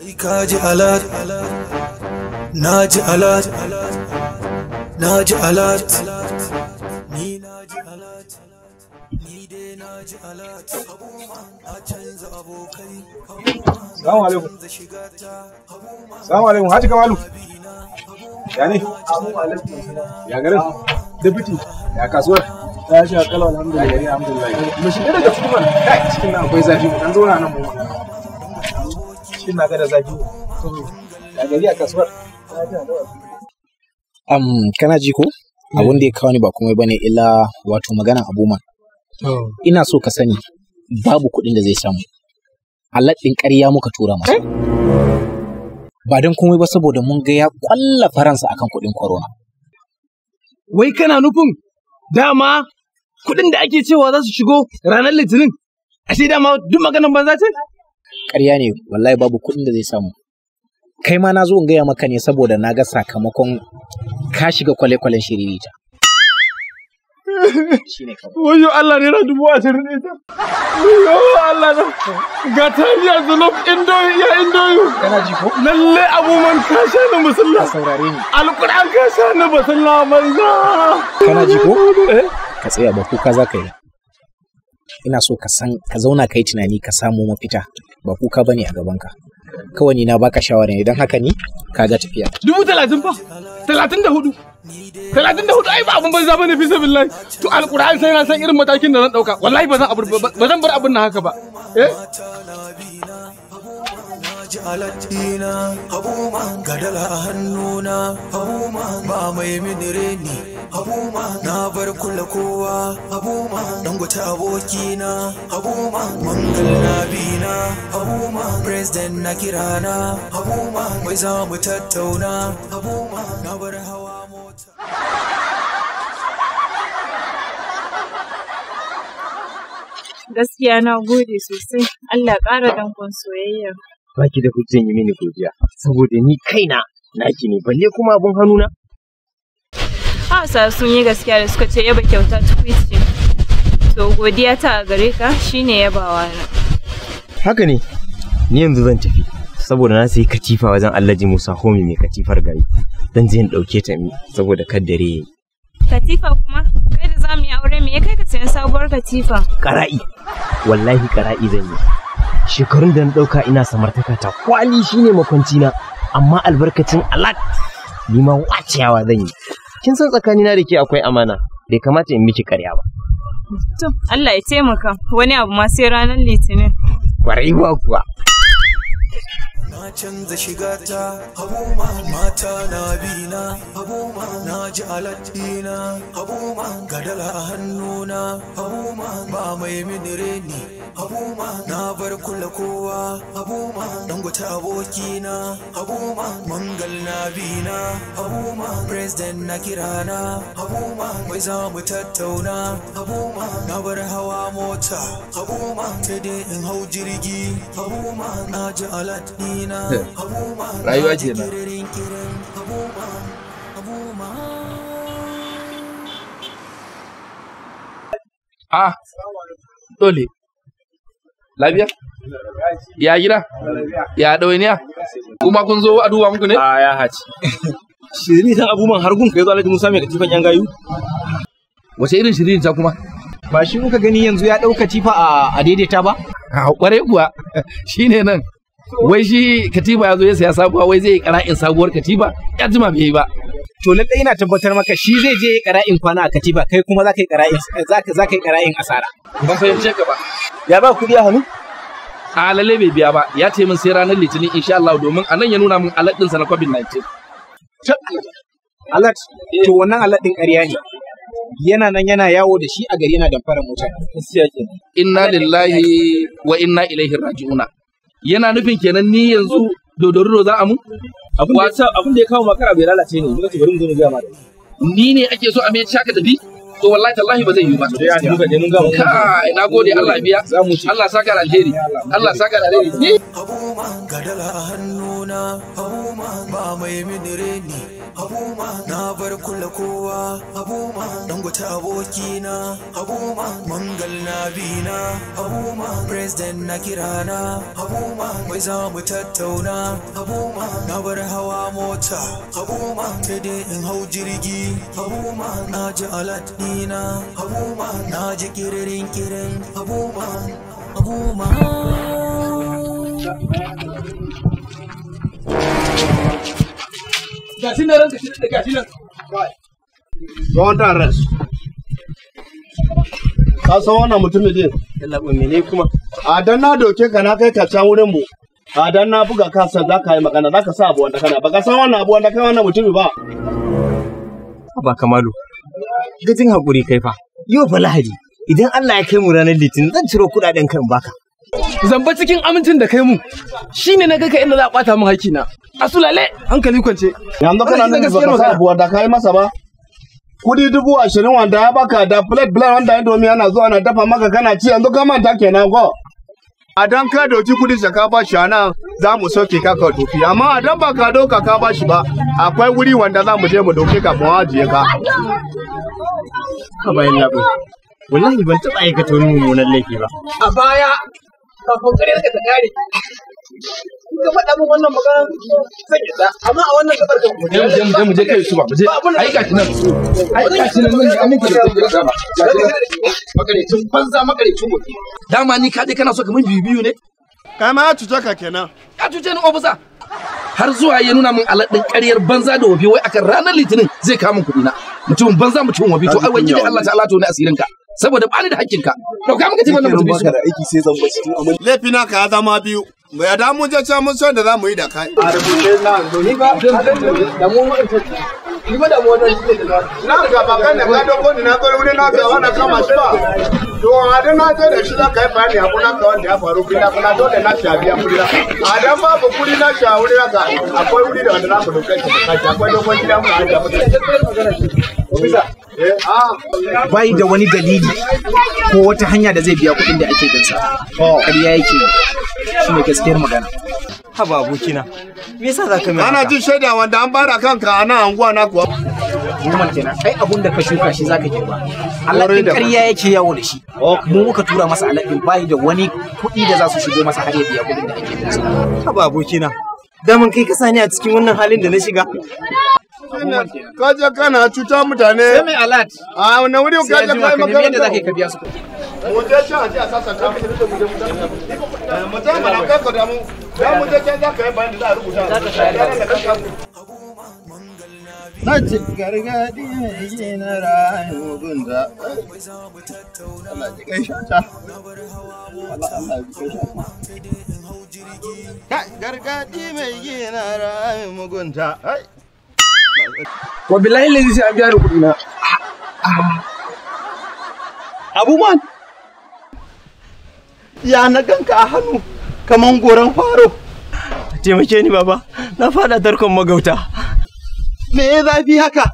Kaji alert, naji alert, naji alert, ni naji alert, ni dai naji alert, a canza abokai. Salamu alaikum. Salamu alaikum, Haji Kamalu. Ya ne? Ya garin? Deputy, ya kasuwar? Ya shi akalla alhamdulillah, alhamdulillah. Mu shiga daga cikin wannan. Kai, cikin nan akwai zafi, mu dan zauna nan mu. Cikin na ga da zafi. Ya gari a kasuwar? Kana ji ko? Abun da ya kawo ni ba komai bane illa wato maganan Abuman. Ina so ka sani babu kuɗin da zai samu. Allah ɗin ƙarya muka tura masa. Ba don komai ba saboda mun ga ya ƙwalla faransa akan kuɗin corona. Wai kana nufin dama kuɗin da ake cewa za su shigo ranar Litinin? Ashe dama duk maganar banza ce? Ƙarya ne, wallahi babu kuɗin da zai samu. Kai ma na zo in gaya maka ne saboda na ga sakamakon ka shiga kwale-kwalen shiririta. Wayo Allah ne na 20,000 ne ta. Wayo Allah na. Ga taliya zulof indoyi ya indoyi. Kana ji ko? Lalle Abuman ka sha ni musalla. Ka saurare ni. Alƙur'an ka sha ni musalla manza. Kana ji ko? Ka tsaya ba kuka za ka yi. Ina so ka zauna ka yi tunani ka samu mafita. Ba kuka bane a gabanka. Kawai ni na baka shawara ne don haka ni ka ga tafiya. 30,000 fa? 34. 34 ai ba abun banza bane fi sabilillahi. To alƙur'an sai na san irin matakin da zan dauka. Wallahi ba zan bar abin nan haka ba. Aladdina Abuman gadala a hannuna Abuman ba mai mini reni Abuman na bar kula kowa Abuman dangote abokina Abuman mangal na bina Abuman president na kirana Abuman wai za mu tattauna Abuman na bar hawa mota. Gaskiya na gode sosai Allah ƙara dankon soyayya. Baki da hujjan yi mini godiya saboda ni kaina naki ne balle kuma abun hannuna. Hausa sun yi gaskiya da suka ce yaba kyauta tukwici. To godiya ta a gare ka shine yabawa na. Haka ne, ni yanzu zan tafi saboda na sayi katifa wajen Alhaji Musa Homi mai katifar gari. Zan je in ɗauke ta mi saboda kaddare yayi. Katifa kuma? Kai da za mu yi aure me ya kai ka sayan sabuwar katifa? Ƙara'i, wallahi ƙara'i zan yi. Shekarun da na ɗauka ina samartaka ta kwali shine makwancina amma albarkacin alat ni ma wacewa zan yi. Kin san tsakanina da ke akwai amana bai kamata in miki ƙarya ba. To Allah ya taimaka wani abu ma sai ranar Litinin. Kwarai ba kuwa. Na canza shigata Abuman mata na bina Abuman na ji aladdina Abuman gadala a hannuna Abuman ba mai mini reni Abuman na bar kula kowa Abuman dangote abokina Abuman mangal na bina Abuman president na kirana Abuman wai za mu tattauna Abuman na bar hawa mota Abuman sai dai in hau jirgi Abuman na ji aladdina. Rayuwa ce na. Dole. Lafiya? Ya gida? Ya ɗawainiya? Kuma kun zo a duba muku ne? Ya haci. Shiri tan Abuman har gun kai zo Alhaji Musa mai katifan yan gayu. Wace irin shiri ta kuma? Ba shi kuka gani yanzu ya ɗau katifa a daidaita ba? Ƙwarai kuwa shine nan. Wai shi katifa ya zo ya saya sabuwa wai zai yi ƙara'in sabuwar katifa ya jima bai yi ba. To lallai ina tabbatar maka shi zai je ƙara'in kwana a katifa kai kuma za ka yi ƙara'in asara. Ban fahimce ka ba. Ya ba kuɗi a hannu? A lalle bai biya ba ya ce min sai ranar Litinin insha Allah domin a nan ya nuna min alat ɗinsa na COVID-19. Alat? To wannan alat ɗin ƙarya ne. Yana nan yana yawo da shi a gari yana damfarar mutane. Inna lillahi wa inna ilaihi raji'una. Yana nufin kenan ni yanzu dodoro za a mu? Abin da ya kawo makara bai lalace ne, muka ce bari mu zo mu ga mata. Ni ne ake so a mai shaka tafi? to wallahi tallahi ba zai yi ba kai na gode Allah biya Allah saka da alheri Allah saka da alheri Abuma gadala a hannuna Abuma ba mai minireni Abuma na bar kula kowa Abuma dangote abokina Abuma mangal na bina Abuma president na kirana Abuma mai za mu tattauna Abuma na bar hawa mota Abuma sai dai in hau jirgi Abuma na ji alat dina Abuma na ji kiririn Abuma Abuma gashi nan ranka shi da gashi nan don't arrest ka san wannan mutumin din Allah ba mene kuma a dan na doke ka na kai ka can wurin mu a dan na buga ka san zaka yi magana zaka sa abu wanda kana baka san wannan abu wanda kai wannan mutumi ba ba Kamalu gajin hakuri kai fa yau fa Lahadi idan Allah ya kai mu ranar Litinin zan ciro kudaden kan baka zamba cikin amincin da kai mu shine na ga ka inda za a bata min hakina asulale hankali kwance yanzu kana nan baka sa abu wanda kai masa ba kudi 20,000 wanda ya baka da plate wanda ya domin yana zuwa na dafa maka kana ci yanzu ka manta kenan ko a dan ka doki kudi ka ba shi ana za mu soke ka ka doki amma a dan ba ka doka ka ba shi ba akwai wuri wanda za mu je mu doke ka mu ajiye ka ka bayan labo wallahi ban taba aikata wani mummunan laifi ba a baya kafin kare ka ta kare ka faɗa min wannan magana zan yi da amma a wannan gabar da mu je kai su ba mu je ai ka tunan nan ga mun da ba makarecin banza makarecin mutum dama ni ka je kana so ka min biyu ne kai ma ya cuce ka kenan ya cuce ni ofisa har zuwa ya nuna min alaɗin ƙaryar banza da wabi wai akan ranar litinin zai kawo min kuɗi na mutumin banza mutumin wabi to ai wani da Allah ta'ala to ne asirin ka saboda bani da hakkin ka dauka maka ci wannan mutumin da aiki sai zan bashi amma laifi na ka ya zama biyu mu ya da mun je can mun san da za mu yi da kai a rubuce na ni ba da mu ni ba da mu wannan shi ne na ga ba kan da ka dogo ni na zo wurin na ga wannan kama shi ba to a da na je da shi za ka yi bayani abu na ka wanda ya faru kina kuna dole na shi biya kudi na a dan babu kudi na shi a wuri na ga akwai wuri da wanda na ku dokai shi akwai dogon gida mu a da bai da wani dalili ko wata hanya da zai biya kuɗin da ake gansa ƙarya yake shi ne gaskiyar magana haba abokina me yasa za ka mai ana jin shaida wanda an bara kanka a nan anguwa na kuwa Numan kenan kai abun da ka shuka shi zaka girba alaɗin ƙarya yake yawo da shi mu muka tura masa alaɗin bai da wani kuɗi da za su shigo masa har ya biya kuɗin da ake gansa haba abokina daman kai ka sani a cikin wannan halin da na shiga ka je kana cuta mutane sai mai alat a wannan wuri ka je kai makaranta da zaka ka biya su mu je can a je a sasanta mu je mu je mana kai ka da mu da mu je can za ka yi bayan da za a rubuta na ce gargadi mai na rayu gunda Allah ya kai shata Allah ya kai shata gargadi mai gina rayu mugunta wa billahi lazi sai an biya da kuɗi na abubuwan ya na ganka a hannu kaman goron faro taimake ni baba na fada tarkon magauta me ya zafi haka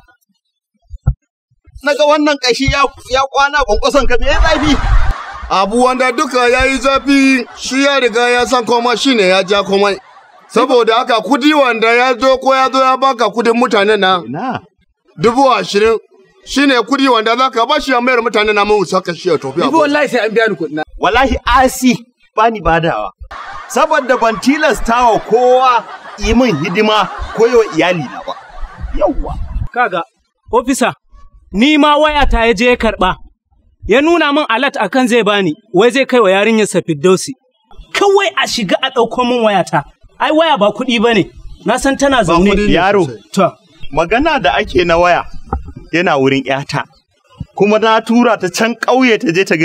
naga wannan kashi ya kwana kwankwason ka me ya zafi abu wanda duka ya yi zafi shi ya riga ya san koma shine ya ja komai saboda haka kudi wanda ya zo ko ya zo ya baka kudin mutane na 20,000 shine kudi wanda za ka bashi ya mayar mutane na mun saka shi ya tofi abu wallahi sai an biya ni kuɗi na wallahi asi bani badawa saboda ban tilastawa kowa yi min hidima ko yi wa iyali na ba yawwa kaga ofisa ni ma wayata ya je ya karba ya nuna min alat akan zai bani wai zai kai wa yarinyar sa Firdausi kawai a shiga a ɗauko min wayata ai waya ba kuɗi bane na san tana zaune yaro to magana da ake na waya yana wurin ƴata kuma na tura ta can ƙauye ta je ta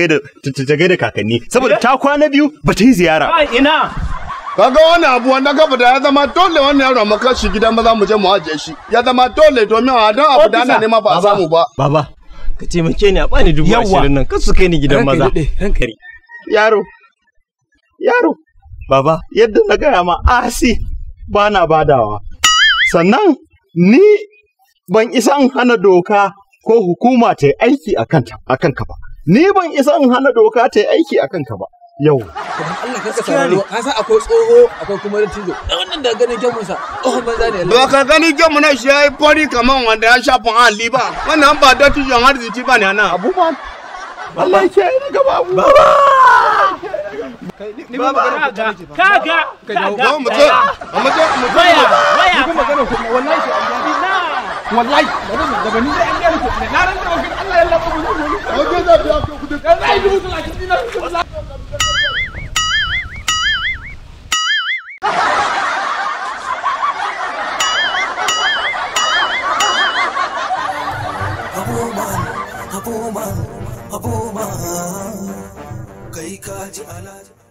gaida kakanni saboda ta kwana biyu ba ta yi ziyara ai ina kaga wani abu wanda ka fita ya zama dole wannan yaro maka shi gidan maza mu je mu ajiye shi ya zama dole domin a dan abu da ana nema ba a samu ba baba ka taimake ni a bani 20,000 nan kar su kai ni gidan maza rankari yaro baba yadda na gaya ma asi ba na badawa sannan ni ban isa in hana doka ko hukuma ta yi aiki a kanka ba. Ni ban isa in hana doka ta yi aiki a kanka ba. Yau. Allah ka sauraro, ka san akwai tsoho, akwai kuma dattijo. Da wannan da ganin gemun sa, tsohon banza ne. Ba ka gani gemu na shi yayi fari kaman wanda ya shafa Ali ba. Wannan ba dattijon arziki ba ne nan. Abubuwan. Allah ya ni gaba abu. Baba. Kaga. Mu je. Waya. Kuma magana ku wallahi sai an gani. Wallahi daga ni sai an gani ku. Na ran da Allah ya lafa mu. Waje da biya ku da. Wallahi mu zuwa cikin nan. Abuman, kai ka ji alaji.